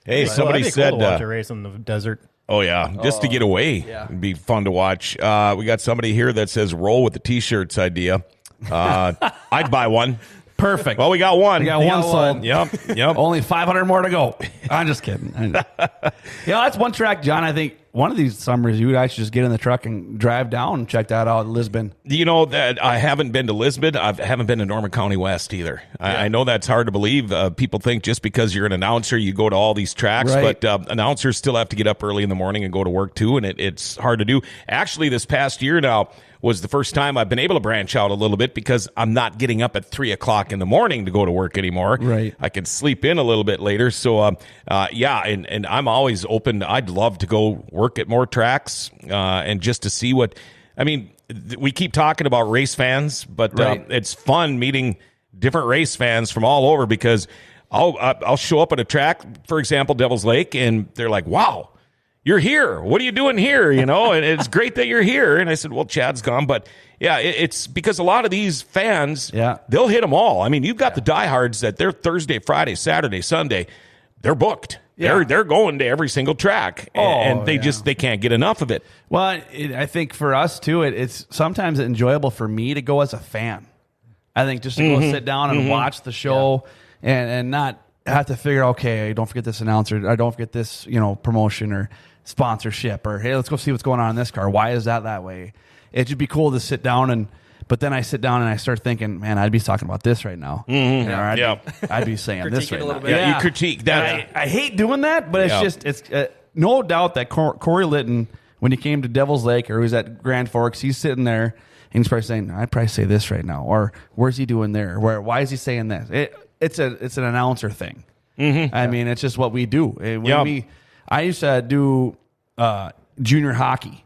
Hey, somebody That'd be said cool to watch a race in the desert. Oh, yeah. Just to get away. Yeah. It'd be fun to watch. We got somebody here that says roll with the T-shirts idea. I'd buy one. Perfect. Well, we got one. We got one sold. Yep. Only 500 more to go. I'm just kidding. That's one track, John. I think one of these summers you guys should just get in the truck and drive down and check that out in Lisbon. You know, that I haven't been to Lisbon. I haven't been to Norman County West either. I know that's hard to believe. People think just because you're an announcer, you go to all these tracks. Right. But announcers still have to get up early in the morning and go to work too, and it's hard to do. Actually, this past year now was the first time I've been able to branch out a little bit because I'm not getting up at 3 o'clock in the morning to go to work anymore. Right. I can sleep in a little bit later. So, and I'm always open. I'd love to go work at more tracks and just to see what, I mean, we keep talking about race fans, but it's fun meeting different race fans from all over because I'll show up at a track, for example, Devil's Lake, and they're like, wow, you're here. What are you doing here? You know, and it's great that you're here. And I said, well, Chad's gone. But yeah, it's because a lot of these fans, they'll hit them all. I mean, you've got the diehards that they're Thursday, Friday, Saturday, Sunday. They're booked. Yeah. They're going to every single track. And they they can't get enough of it. Well, I think for us too, it's sometimes enjoyable for me to go as a fan. I think just to go sit down and watch the show and not have to figure, okay, don't forget this announcer, or don't forget this, promotion or sponsorship, or hey, let's go see what's going on in this car. Why is that way? It should be cool to sit down but then I sit down and I start thinking, man, I'd be talking about this right now. I'd be saying this right now. You critique that. I hate doing that, but it's no doubt that Corey Litton, when he came to Devil's Lake or he was at Grand Forks, he's sitting there and he's probably saying, I'd probably say this right now, or where's he doing there? Why is he saying this? It's an announcer thing. I mean, it's just what we do. I used to do junior hockey.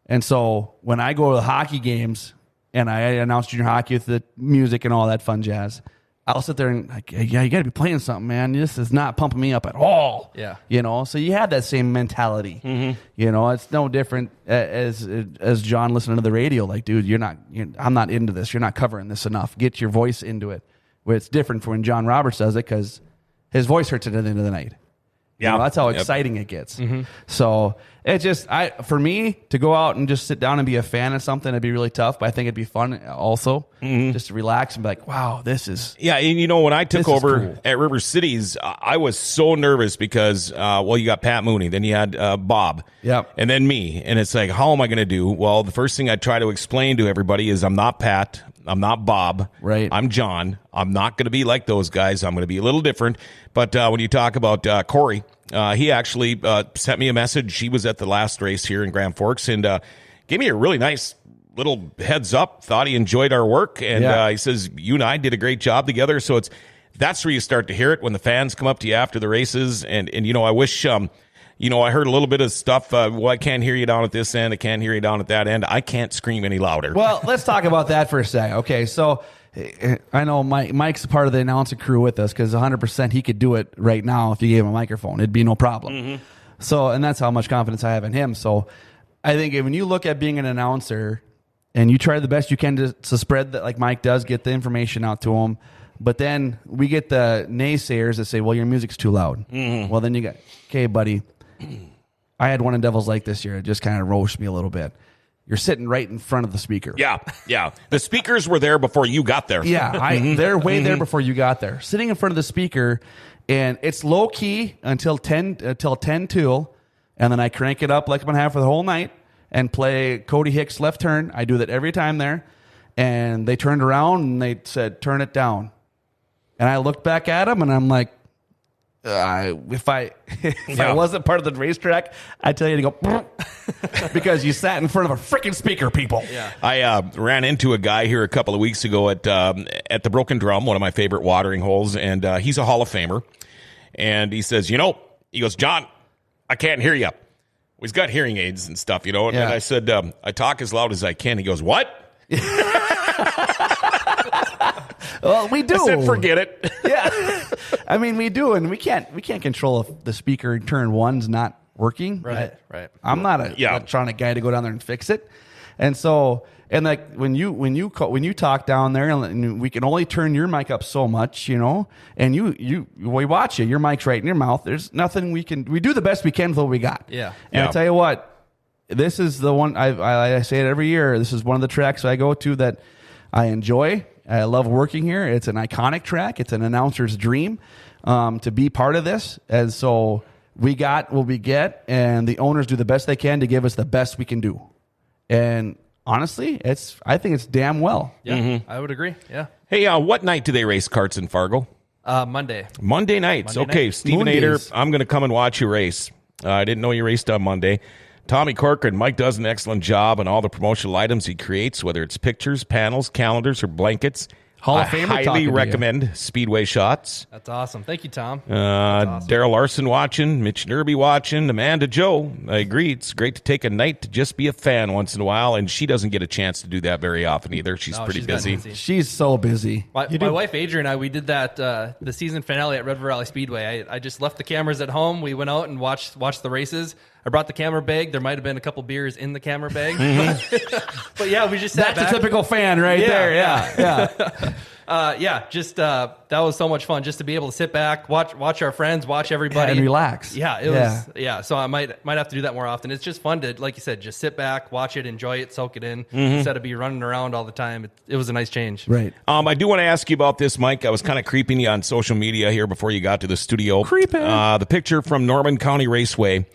And so when I go to the hockey games and I announce junior hockey with the music and all that fun jazz, I'll sit there and you got to be playing something, man. This is not pumping me up at all. Yeah. So you have that same mentality. It's no different as John listening to the radio. Like, dude, I'm not into this. You're not covering this enough. Get your voice into it. Where it's different from when John Roberts does it because his voice hurts at the end of the night. Yeah, that's how exciting it gets. So it's just for me to go out and just sit down and be a fan of something, it'd be really tough. But I think it'd be fun also, just to relax and be like, "Wow, this is." Yeah, and when I took over cool. at River Cities, I was so nervous because you got Pat Mooney, then you had Bob, and then me, and it's like, how am I going to do? Well, the first thing I try to explain to everybody is I'm not Pat. I'm not Bob. Right. I'm John. I'm not going to be like those guys. I'm going to be a little different. But when you talk about Corey, he actually sent me a message. He was at the last race here in Grand Forks and gave me a really nice little heads up. Thought he enjoyed our work. And he says, you and I did a great job together. So that's where you start to hear it when the fans come up to you after the races. And I wish... I heard a little bit of stuff. I can't hear you down at this end. I can't hear you down at that end. I can't scream any louder. Well, let's talk about that for a second. Okay, so I know Mike's a part of the announcing crew with us because 100% he could do it right now if you gave him a microphone. It'd be no problem. So, and that's how much confidence I have in him. So I think when you look at being an announcer and you try the best you can to spread that, like Mike does, get the information out to him, But then we get the naysayers that say, well, your music's too loud. Well, then you got, okay, buddy, I had one in Devil's Lake this year. It just kind of roasted me a little bit. You're sitting right in front of the speaker. Yeah. The speakers were there before you got there. Yeah, they're way there before you got there. Sitting in front of the speaker, and it's low key until 10-2, and then I crank it up like I'm going to have for the whole night and play Cody Hicks Left Turn. I do that every time there. And they turned around and they said, turn it down. And I looked back at them and I'm like, if I wasn't part of the racetrack, I'd tell you to go because you sat in front of a freaking speaker, people. Yeah. I ran into a guy here a couple of weeks ago at the Broken Drum, one of my favorite watering holes, and he's a Hall of Famer. And he says, he goes, John, I can't hear you. He's got hearing aids and stuff, And I said, I talk as loud as I can. He goes, what? Well, we do. I said, forget it. Yeah. I mean, we do, and we can't control if the speaker in turn one's not working. Right. I'm not an electronic guy to go down there and fix it. And so, and like when you talk down there, and we can only turn your mic up so much, and we watch you, your mic's right in your mouth. There's nothing we do the best we can with what we got. Yeah. And I tell you what, this is the one I say it every year. This is one of the tracks I go to that I enjoy. I love working here. It's an iconic track. It's an announcer's dream to be part of this. And so we got what we get, and the owners do the best they can to give us the best we can do. And honestly, I think it's damn well. Yeah, I would agree. Yeah. Hey, what night do they race karts in Fargo? Monday. Monday nights. Monday Okay, night. Stephen Ader, I'm going to come and watch you race. I didn't know you raced on Monday. Tommy Corcoran, Mike does an excellent job on all the promotional items he creates, whether it's pictures, panels, calendars, or blankets. Hall of Famer I highly talking to you. recommend Speedway Shots. That's awesome. Thank you, Tom. Awesome. Daryl Larson watching, Mitch Nerby watching, Amanda Joe. I agree. It's great to take a night to just be a fan once in a while, and she doesn't get a chance to do that very often either. She's pretty busy. She's so busy. My wife Adrian and I, we did that the season finale at Red River Valley Speedway. I just left the cameras at home. We went out and watched the races. I brought the camera bag. There might have been a couple beers in the camera bag. But yeah, we just sat That's back. a typical fan right there. Yeah. That was so much fun just to be able to sit back, watch our friends, watch everybody, and relax. Yeah, it was. Yeah, so I might have to do that more often. It's just fun to, like you said, just sit back, watch it, enjoy it, soak it in, instead of be running around all the time. It was a nice change. Right. I do want to ask you about this, Mike. I was kind of creeping you on social media here before you got to the studio. Creeping. The picture from Norman County Raceway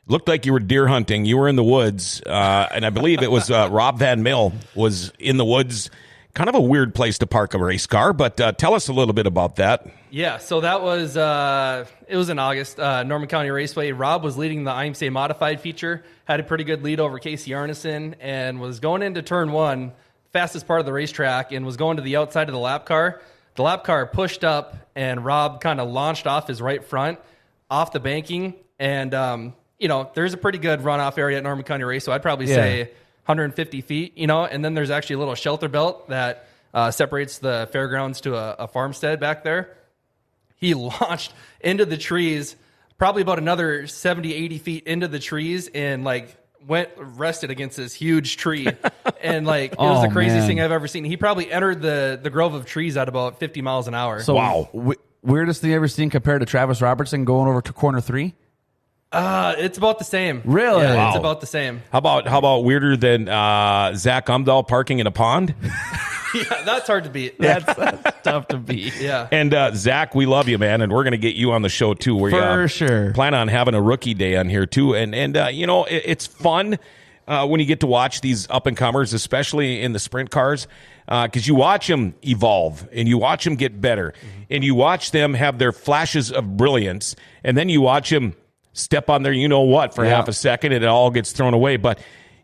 looked like you were deer hunting. You were in the woods, and I believe it was Rob Van Mill was in the woods. Kind of a weird place to park a race car, but tell us a little bit about that. Yeah, so that was it was in August. Norman County Raceway. Rob was leading the IMCA modified feature, had a pretty good lead over Casey Arneson, and was going into turn one, fastest part of the racetrack, and was going to the outside of the lap car. The lap car pushed up, and Rob kind of launched off his right front, off the banking, and there's a pretty good runoff area at Norman County Race, so I'd probably say 150 feet, and then there's actually a little shelter belt that separates the fairgrounds to a farmstead back there. He launched into the trees, probably about another 70, 80 feet into the trees, and rested against this huge tree. And it was the craziest thing I've ever seen. He probably entered the grove of trees at about 50 miles an hour. So, wow. Weirdest thing you ever seen compared to Travis Robertson going over to corner 3? It's about the same. Really? Yeah, Wow. It's about the same. How about weirder than Zach Umdahl parking in a pond? Yeah, that's hard to beat. That's tough to beat. Yeah. And Zach, we love you, man, and we're going to get you on the show too. We For sure. plan on having a rookie day on here too, and it's fun when you get to watch these up and comers, especially in the sprint cars, because you watch them evolve and you watch them get better, and you watch them have their flashes of brilliance, and then you watch them step on there, for half a second, and it all gets thrown away. But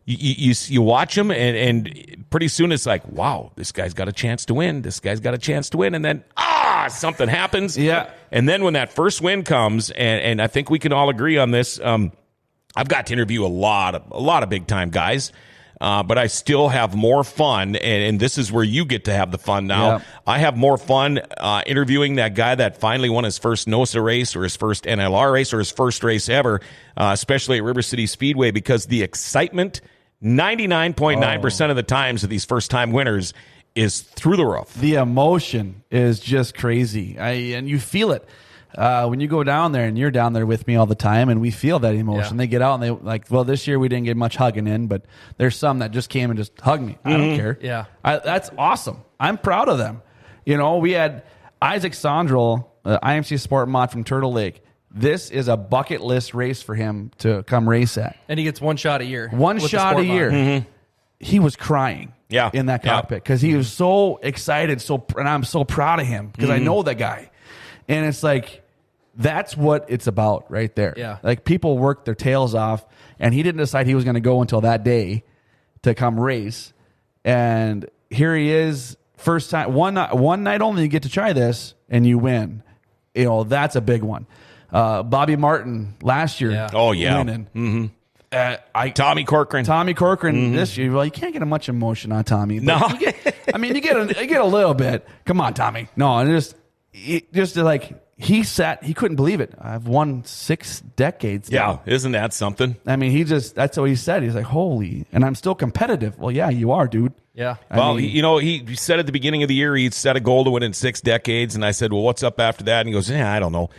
you watch them, and pretty soon it's like, wow, this guy's got a chance to win. This guy's got a chance to win, and then something happens. Yeah. And then when that first win comes, and I think we can all agree on this. I've got to interview a lot of big time guys. But I still have more fun, and this is where you get to have the fun now. Yeah. I have more fun interviewing that guy that finally won his first NOSA race or his first NLR race or his first race ever, especially at River City Speedway, because the excitement, 99.9% of the times of these first-time winners, is through the roof. The emotion is just crazy. And you feel it. When you go down there, and you're down there with me all the time, and we feel that emotion. They get out and they like, well, this year we didn't get much hugging in, but there's some that just came and just hugged me. I don't care. Yeah. That's awesome. I'm proud of them. You know, we had Isaac Sondrel, IMC Sport Mod from Turtle Lake. This is a bucket list race for him to come race at. And he gets one shot a year. One shot a year. Mm-hmm. He was crying in that cockpit because he was so excited. And I'm so proud of him because I know that guy. And it's like, that's what it's about right there. Yeah. Like, people worked their tails off, and he didn't decide he was going to go until that day to come race. And here he is, first time, one night only, you get to try this, and you win. You know, that's a big one. Bobby Martin last year. Yeah. Oh, yeah. Winning. Mm-hmm. Tommy Corcoran. This year, well, you can't get much emotion on Tommy. No. You get a little bit. Come on, Tommy. No, and just like, he couldn't believe it. I've won 6 decades now. Yeah, isn't that something? I mean, that's what he said. He's like, holy, and I'm still competitive. Well, yeah, you are, dude. Yeah. Well, you know, he said at the beginning of the year he set a goal to win in 6 decades, and I said, well, what's up after that? And he goes, I don't know.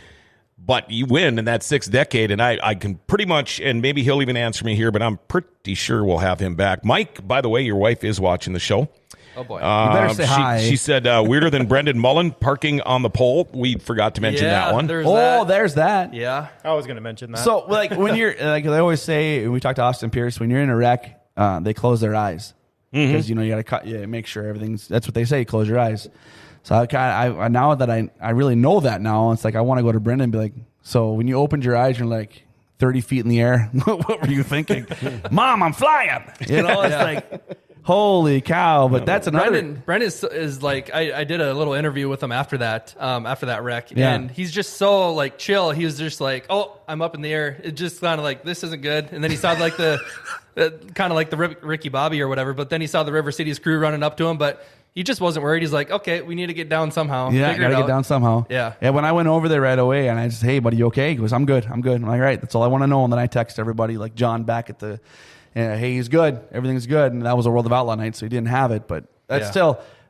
But you win in that 6th decade, and I can pretty much, and maybe he'll even answer me here, but I'm pretty sure we'll have him back. Mike, by the way, your wife is watching the show. Oh, boy. You better say hi. She said, weirder than Brendan Mullen parking on the pole. We forgot to mention that one. There's that. Yeah. I was going to mention that. So, like, when you're, like they always say, we talked to Austin Pierce, when you're in a wreck, they close their eyes. Because, you know, you got to make sure everything's, that's what they say, close your eyes. So, I now that I really know that now, it's like, I want to go to Brendan and be like, so when you opened your eyes, you're like 30 feet in the air. What were you thinking? Mom, I'm flying. You know, it's like, holy cow! But that's another. Brendan is like, I did a little interview with him after that wreck, and he's just so like chill. He was just like, oh, I'm up in the air. It just kind of like, this isn't good. And then he saw like the kind of like the Ricky Bobby or whatever. But then he saw the River City's crew running up to him, but he just wasn't worried. He's like, okay, we need to get down somehow. Yeah, gotta get down somehow. Yeah. When I went over there right away, and I just, hey, buddy, you okay? He goes, I'm good. I'm like, all right, that's all I want to know. And then I text everybody, like John back at the. Hey, he's good. Everything's good. And that was a World of Outlaw night, so he didn't have it. But that's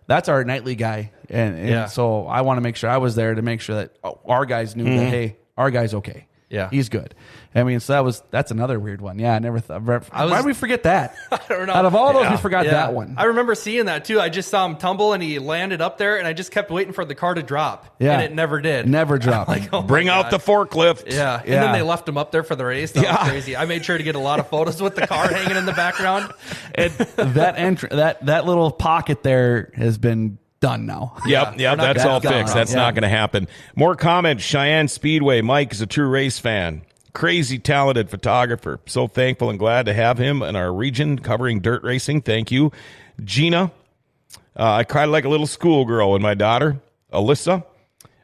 that's our nightly guy. And so I want to make sure I was there to make sure that our guys knew that, hey, our guy's okay. Yeah. He's good. I mean, so that's another weird one. Yeah, I never thought. Why did we forget that? I don't know. Out of all those, we forgot that one. I remember seeing that too. I just saw him tumble and he landed up there, and I just kept waiting for the car to drop. Yeah. And it never did. Never dropped. Like, oh Bring out the forklift. Yeah. And then they left him up there for the race. That was crazy. I made sure to get a lot of photos with the car hanging in the background. And that little pocket there has been done now. Yep, that's all fixed. That's not going to happen. More comments. Cheyenne Speedway. Mike is a true race fan. Crazy talented photographer. So thankful and glad to have him in our region covering dirt racing. Thank you. Gina. I cried like a little schoolgirl when my daughter, Alyssa,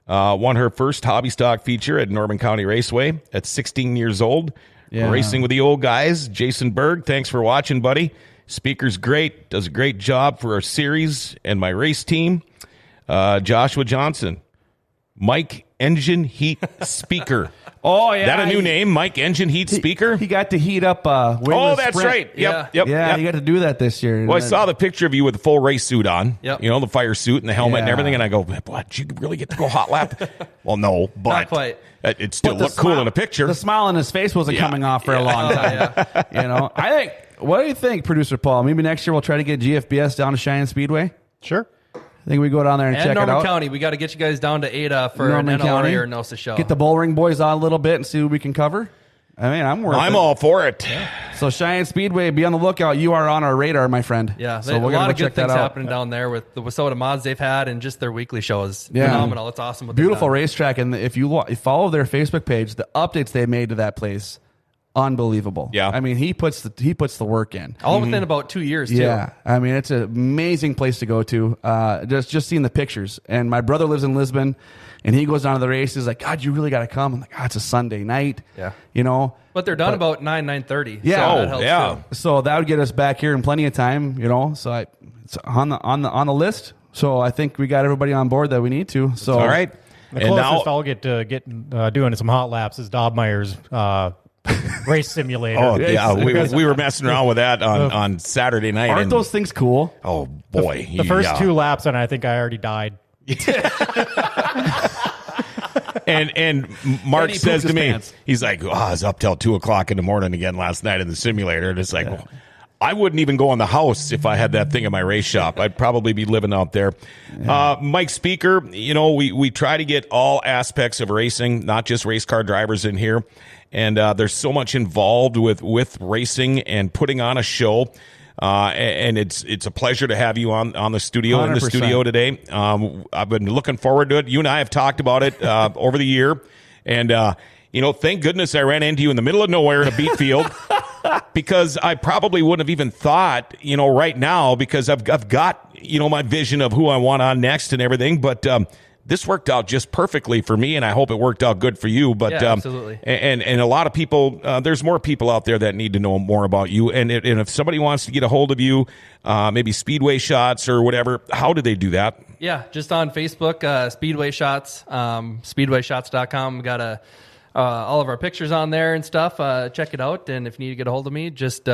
won her first hobby stock feature at Norman County Raceway at 16 years old. Yeah. Racing with the old guys. Jason Berg, thanks for watching, buddy. Speaker's great. Does a great job for our series and my race team. Joshua Johnson. Mike Engine Heat Speaker. Oh, yeah. That a new name? Mike Engine Heat Speaker? He got to heat up that's sprint. right. Yep. He got to do that this year. Well, I saw the picture of you with the full race suit on. Yep. You know, the fire suit and the helmet and everything. And I go, what, did you really get to go hot lap? Well, no, but not quite. It still looked cool in a picture. The smile on his face wasn't coming off for a long time. You know, I think, what do you think, Producer Paul? Maybe next year we'll try to get GFBS down to Cheyenne Speedway? Sure. I think we go down there and check Norman it out. County, we got to get you guys down to Ada for Norman an NLRA County. or NOSA show. Get the Bullring Boys on a little bit and see what we can cover. I mean, I'm all for it. So Cheyenne Speedway, be on the lookout. You are on our radar, my friend. Yeah, so a lot of good things happening down there with the Wissota mods they've had and just their weekly shows. Yeah. Phenomenal. It's awesome. What Beautiful racetrack. And if you follow their Facebook page, the updates they made to that place, unbelievable. Yeah. I mean, he puts the work in. All within about 2 years, too. Yeah. I mean, it's an amazing place to go to. Just seeing the pictures. And my brother lives in Lisbon, and he goes down to the race. He's like, God, you really got to come. I'm like, it's a Sunday night. Yeah. You know? But they're done about 9:30. Yeah. So that helps too. So that would get us back here in plenty of time, you know? So it's on the list. So I think we got everybody on board that we need to. So all right. The closest I'll get to doing some hot laps is Dobmeyer's race simulator. Oh, yeah. We were messing around with that on Saturday night. Aren't those things cool? Oh, boy. The first 2 laps, and I think I already died. And Mark he says pooped to his me, pants. he's like, I was up till 2 o'clock in the morning again last night in the simulator. And it's like, well, I wouldn't even go in the house if I had that thing in my race shop. I'd probably be living out there. Mike Spieker, we try to get all aspects of racing, not just race car drivers in here. And there's so much involved with racing and putting on a show. And it's a pleasure to have you on the studio 100%. in the studio today. I've been looking forward to it. You and I have talked about it over the year, and thank goodness I ran into you in the middle of nowhere in a beat field because I probably wouldn't have even thought, right now, because I've got my vision of who I want on next and everything, but. This worked out just perfectly for me, and I hope it worked out good for you. But yeah, absolutely. And a lot of people, there's more people out there that need to know more about you. And if somebody wants to get a hold of you, maybe Speedway Shots or whatever, how do they do that? Yeah, just on Facebook, Speedway Shots, speedwayshots.com. We got all of our pictures on there and stuff. Check it out, and if you need to get a hold of me, just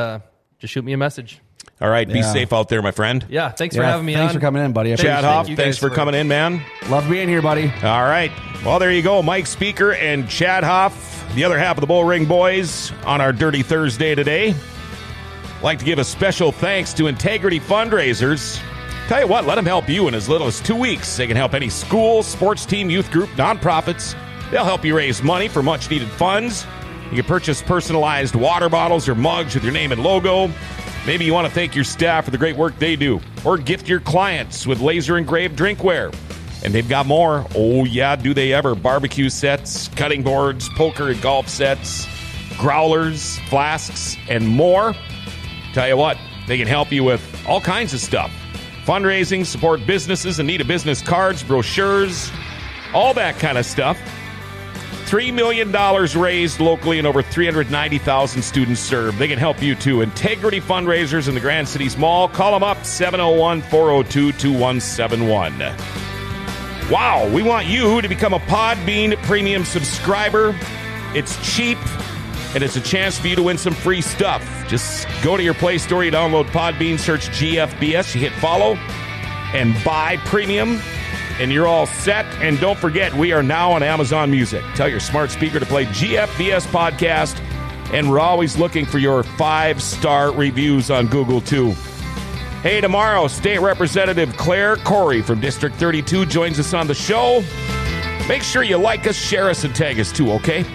shoot me a message. All right, be safe out there, my friend. Yeah, thanks for having me on. Thanks for coming in, buddy. Chad Hoff, thanks for coming in, man. Love being here, buddy. All right. Well, there you go. Mike Spieker and Chad Hoff, the other half of the Bullring Boys, on our Dirty Thursday today. I'd like to give a special thanks to Integrity Fundraisers. Tell you what, let them help you in as little as 2 weeks. They can help any school, sports team, youth group, nonprofits. They'll help you raise money for much-needed funds. You can purchase personalized water bottles or mugs with your name and logo. Maybe you want to thank your staff for the great work they do, or gift your clients with laser-engraved drinkware. And they've got more. Oh, yeah, do they ever. Barbecue sets, cutting boards, poker and golf sets, growlers, flasks, and more. Tell you what, they can help you with all kinds of stuff. Fundraising, support businesses in need of business cards, brochures, all that kind of stuff. $3 million raised locally and over 390,000 students served. They can help you too. Integrity Fundraisers in the Grand Cities Mall. Call them up, 701-402-2171. Wow, we want you to become a Podbean Premium subscriber. It's cheap, and it's a chance for you to win some free stuff. Just go to your Play Store, you download Podbean, search GFBS, you hit follow, and buy Premium. And you're all set. And don't forget, we are now on Amazon Music. Tell your smart speaker to play GFBS Podcast. And we're always looking for your 5-star reviews on Google, too. Hey, tomorrow, State Representative Claire Corey from District 32 joins us on the show. Make sure you like us, share us, and tag us, too, okay?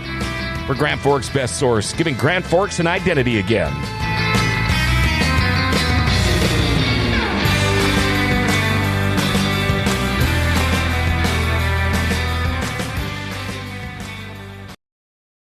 We're Grand Forks' best source, giving Grand Forks an identity again.